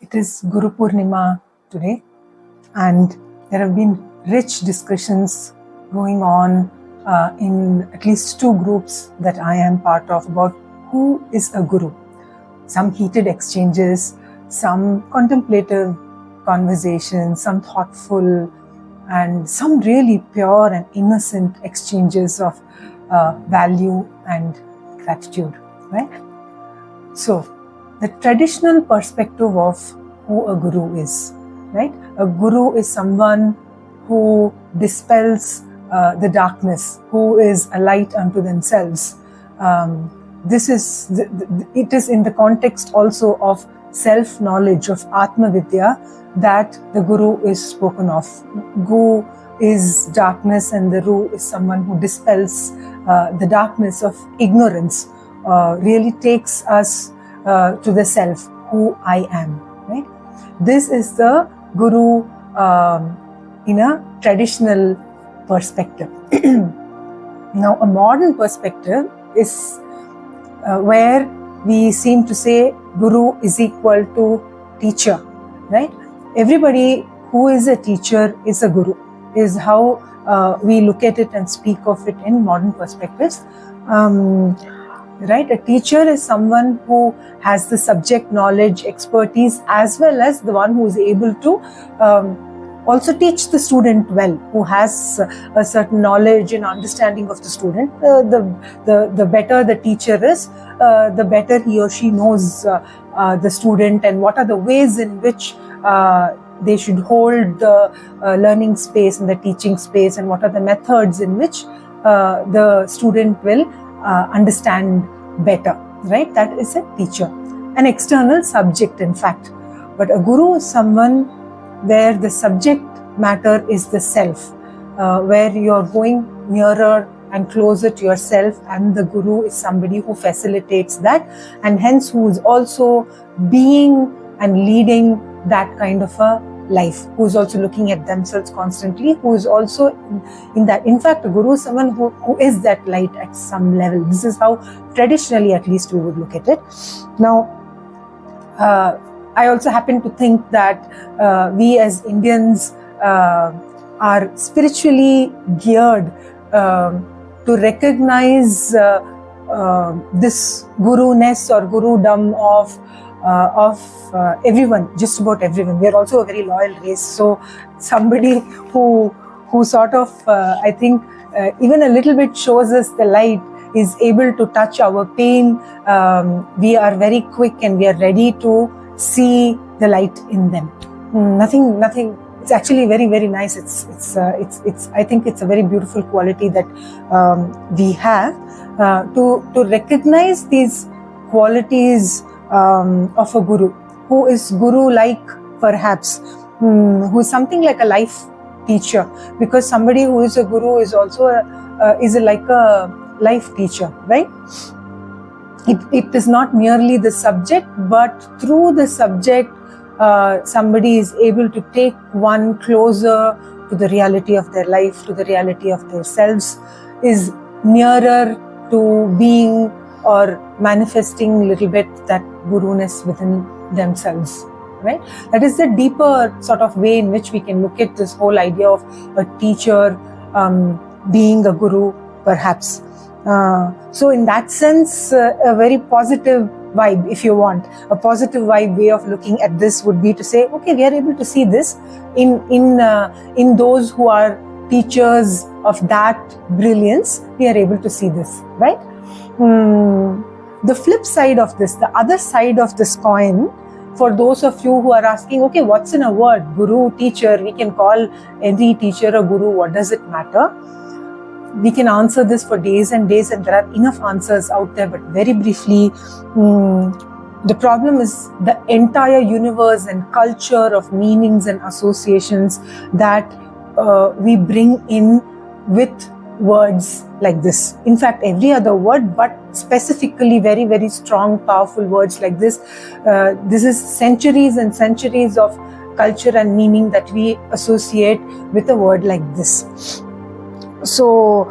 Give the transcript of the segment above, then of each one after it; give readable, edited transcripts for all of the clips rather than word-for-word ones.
It is Guru Purnima today, and there have been rich discussions going on in at least two groups that I am part of about who is a guru. Some heated exchanges, some contemplative conversations, some thoughtful, and some really pure and innocent exchanges of value and gratitude, right? So, the traditional perspective of who a guru is, right? A guru is someone who dispels the darkness, who is a light unto themselves. It is in the context also of self-knowledge, of Atma Vidya, that the guru is spoken of. Gu is darkness and the Ru is someone who dispels the darkness of ignorance, really takes us to the self, who I am, right? This is the guru in a traditional perspective. Now, a modern perspective is where we seem to say guru is equal to teacher, right? Everybody who is a teacher is a guru, is how we look at it and speak of it in modern perspectives. Right? A teacher is someone who has the subject knowledge, expertise, as well as the one who is able to also teach the student well, who has a certain knowledge and understanding of the student. The better the teacher is, the better he or she knows the student and what are the ways in which they should hold the learning space and the teaching space, and what are the methods in which the student will understand better, right? That is a teacher, an external subject in fact. But a guru is someone where the subject matter is the self, where you're going nearer and closer to yourself, and the guru is somebody who facilitates that, and hence who is also being and leading that kind of a life, who is also looking at themselves constantly, who is also in that. In fact, a guru is someone who is that light at some level. This is how traditionally at least we would look at it. Now, I also happen to think that we as Indians are spiritually geared to recognize this guru-ness or guru-dom of everyone, just about everyone. We are also a very loyal race. So somebody who sort of, I think, even a little bit shows us the light, is able to touch our pain. We are very quick and we are ready to see the light in them. Nothing. It's actually very, very nice. It's. I think it's a very beautiful quality that we have to recognize these qualities of a guru, who is guru-like perhaps, who is something like a life teacher, because somebody who is a guru is also like a life teacher, right? It is not merely the subject, but through the subject, somebody is able to take one closer to the reality of their life, to the reality of themselves, is nearer to being or manifesting a little bit that guru-ness within themselves, right? That is the deeper sort of way in which we can look at this whole idea of a teacher being a guru, perhaps. So in that sense, a very positive vibe, if you want, a positive vibe way of looking at this would be to say, okay, we are able to see this in those who are teachers of that brilliance. We are able to see this, right? The flip side of this, the other side of this coin, for those of you who are asking, okay, what's in a word? Guru, teacher, we can call any teacher a guru, what does it matter? We can answer this for days and days, and there are enough answers out there, but very briefly, the problem is the entire universe and culture of meanings and associations that we bring in with words like this. In fact, every other word, but specifically very, very strong, powerful words like this. This is centuries and centuries of culture and meaning that we associate with a word like this. So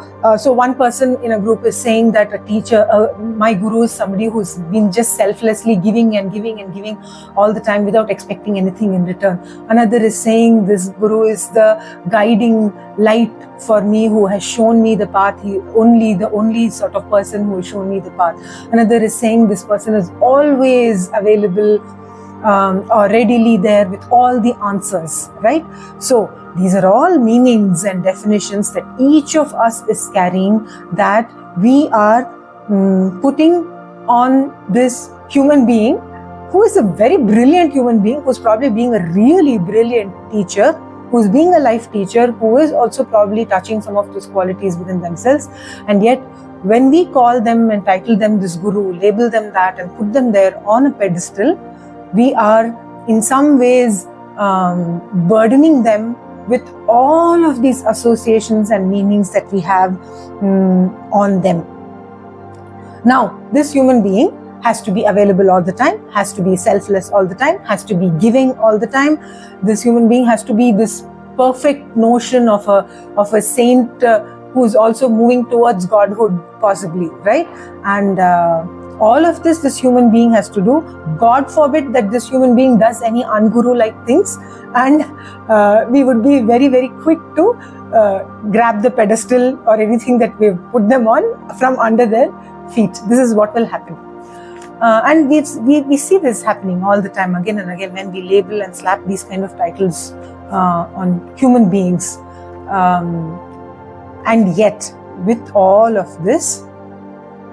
one person in a group is saying that a teacher, my guru is somebody who's been just selflessly giving and giving and giving all the time without expecting anything in return. Another is saying this guru is the guiding light for me, who has shown me the path. The only sort of person who has shown me the path. Another is saying this person is always available or readily there with all the answers, right? So these are all meanings and definitions that each of us is carrying, that we are putting on this human being who is a very brilliant human being, who's probably being a really brilliant teacher, who's being a life teacher, who is also probably touching some of those qualities within themselves. And yet when we call them and title them this guru, label them that and put them there on a pedestal, we are in some ways burdening them with all of these associations and meanings that we have on them. Now, this human being has to be available all the time, has to be selfless all the time, has to be giving all the time. This human being has to be this perfect notion of a saint who's also moving towards godhood, possibly, right? And all of this human being has to do. God forbid that this human being does any unguru-like things, and we would be very, very quick to grab the pedestal or anything that we've put them on from under their feet. This is what will happen. And we see this happening all the time, again and again, when we label and slap these kind of titles on human beings. And yet, with all of this,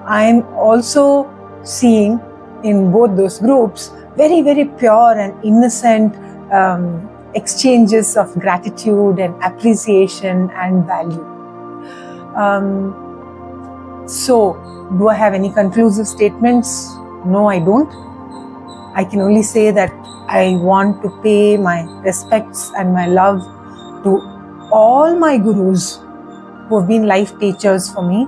I'm also seeing in both those groups very, very pure and innocent exchanges of gratitude and appreciation and value. So, do I have any conclusive statements? No, I don't. I can only say that I want to pay my respects and my love to all my gurus who have been life teachers for me.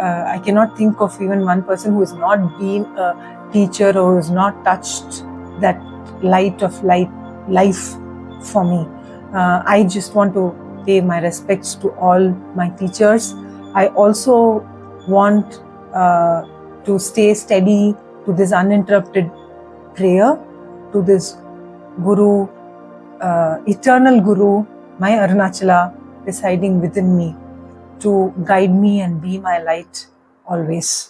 I cannot think of even one person who has not been a teacher or who has not touched that light of life for me. I just want to pay my respects to all my teachers. I also want to stay steady to this uninterrupted prayer, to this Guru, eternal Guru, my Arunachala, residing within me, to guide me and be my light always.